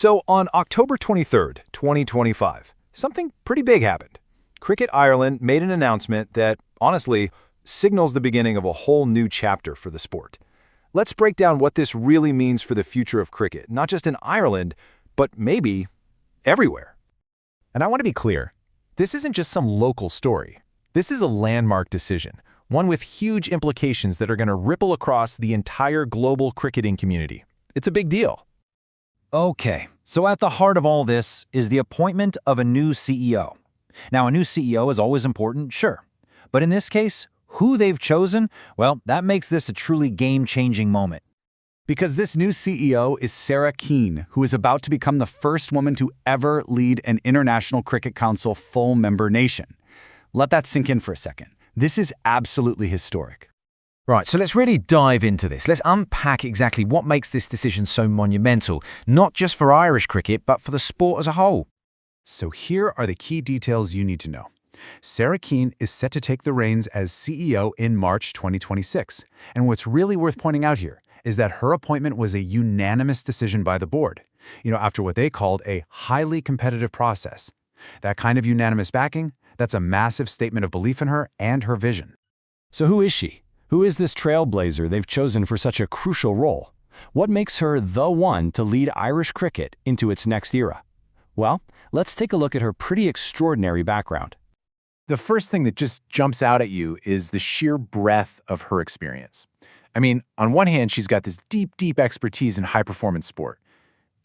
So on October 23rd, 2025, something pretty big happened. Cricket Ireland made an announcement that, honestly, signals the beginning of a whole new chapter for the sport. Let's break down what this really means for the future of cricket, not just in Ireland, but maybe everywhere. And I want to be clear, this isn't just some local story. This is a landmark decision, one with huge implications that are going to ripple across the entire global cricketing community. It's a big deal. Okay, so at the heart of all this is the appointment of a new CEO. Now, a new CEO is always important, sure. But in this case, who they've chosen, well, that makes this a truly game-changing moment. Because this new CEO is Sarah Keane, who is about to become the first woman to ever lead an International Cricket Council full-member nation. Let that sink in for a second. This is absolutely historic. Right, so let's really dive into this. Let's unpack exactly what makes this decision so monumental, not just for Irish cricket, but for the sport as a whole. So here are the key details you need to know. Sarah Keane is set to take the reins as CEO in March 2026. And what's really worth pointing out here is that her appointment was a unanimous decision by the board, after what they called a highly competitive process. That kind of unanimous backing, that's a massive statement of belief in her and her vision. So who is she? Who is this trailblazer they've chosen for such a crucial role? What makes her the one to lead Irish cricket into its next era? Well, let's take a look at her pretty extraordinary background. The first thing that just jumps out at you is the sheer breadth of her experience. I mean, on one hand, she's got this deep expertise in high-performance sport.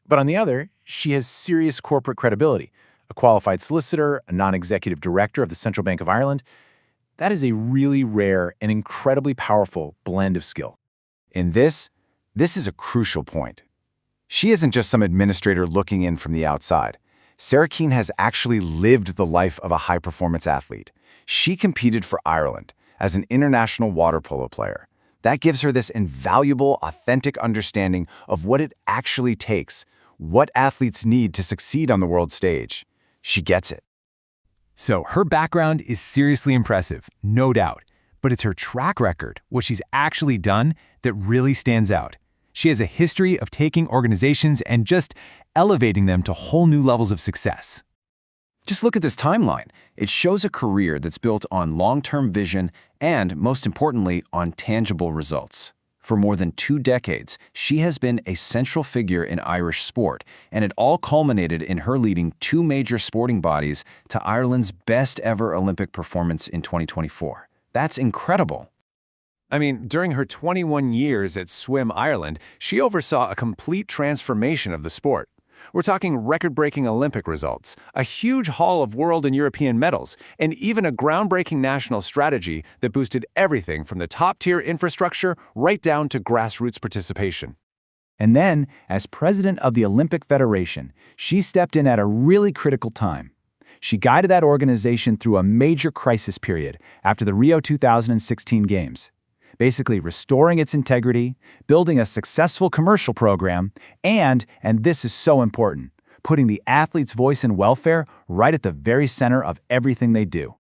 But on the other, she has serious corporate credibility. A qualified solicitor, a non-executive director of the Central Bank of Ireland. That is a really rare and incredibly powerful blend of skill. In this is a crucial point. She isn't just some administrator looking in from the outside. Sarah Keane has actually lived the life of a high-performance athlete. She competed for Ireland as an international water polo player. That gives her this invaluable, authentic understanding of what it actually takes, what athletes need to succeed on the world stage. She gets it. So her background is seriously impressive, no doubt. But it's her track record, what she's actually done, that really stands out. She has a history of taking organizations and just elevating them to whole new levels of success. Just look at this timeline. It shows a career that's built on long-term vision and, most importantly, on tangible results. For more than 2 decades, she has been a central figure in Irish sport, and it all culminated in her leading 2 major sporting bodies to Ireland's best-ever Olympic performance in 2024. That's incredible. I mean, during her 21 years at Swim Ireland, she oversaw a complete transformation of the sport. We're talking record-breaking Olympic results, a huge haul of world and European medals, and even a groundbreaking national strategy that boosted everything from the top-tier infrastructure right down to grassroots participation. And then, as president of the Olympic Federation, she stepped in at a really critical time. She guided that organization through a major crisis period after the Rio 2016 Games, basically restoring its integrity, building a successful commercial program, and this is so important, putting the athlete's voice and welfare right at the very center of everything they do.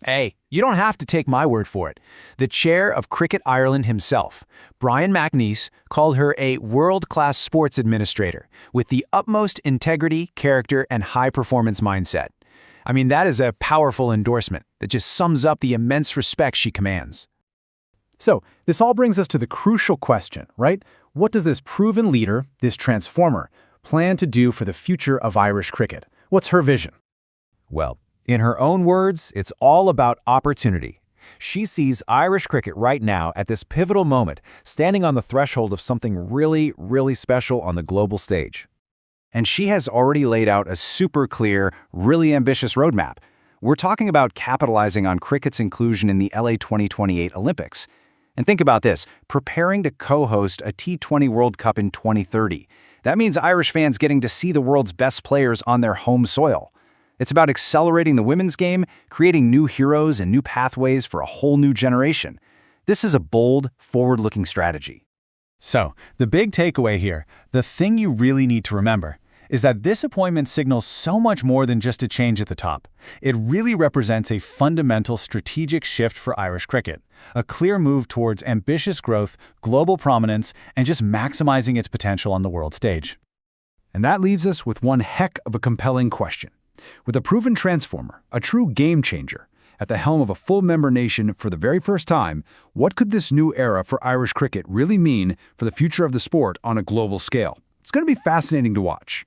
Hey, you don't have to take my word for it. The chair of Cricket Ireland himself, Brian McNeice, called her a world-class sports administrator with the utmost integrity, character, and high-performance mindset. I mean, that is a powerful endorsement that just sums up the immense respect she commands. So, this all brings us to the crucial question, right? What does this proven leader, this transformer, plan to do for the future of Irish cricket? What's her vision? Well, in her own words, it's all about opportunity. She sees Irish cricket right now at this pivotal moment, standing on the threshold of something really special on the global stage. And she has already laid out a super clear, really ambitious roadmap. We're talking about capitalizing on cricket's inclusion in the LA 2028 Olympics. And think about this, preparing to co-host a T20 World Cup in 2030. That means Irish fans getting to see the world's best players on their home soil. It's about accelerating the women's game, creating new heroes and new pathways for a whole new generation. This is a bold, forward-looking strategy. So, the big takeaway here, the thing you really need to remember, is that this appointment signals so much more than just a change at the top. It really represents a fundamental strategic shift for Irish cricket, a clear move towards ambitious growth, global prominence, and just maximizing its potential on the world stage. And that leaves us with one heck of a compelling question. With a proven transformer, a true game changer, at the helm of a full-member nation for the very first time, what could this new era for Irish cricket really mean for the future of the sport on a global scale? It's going to be fascinating to watch.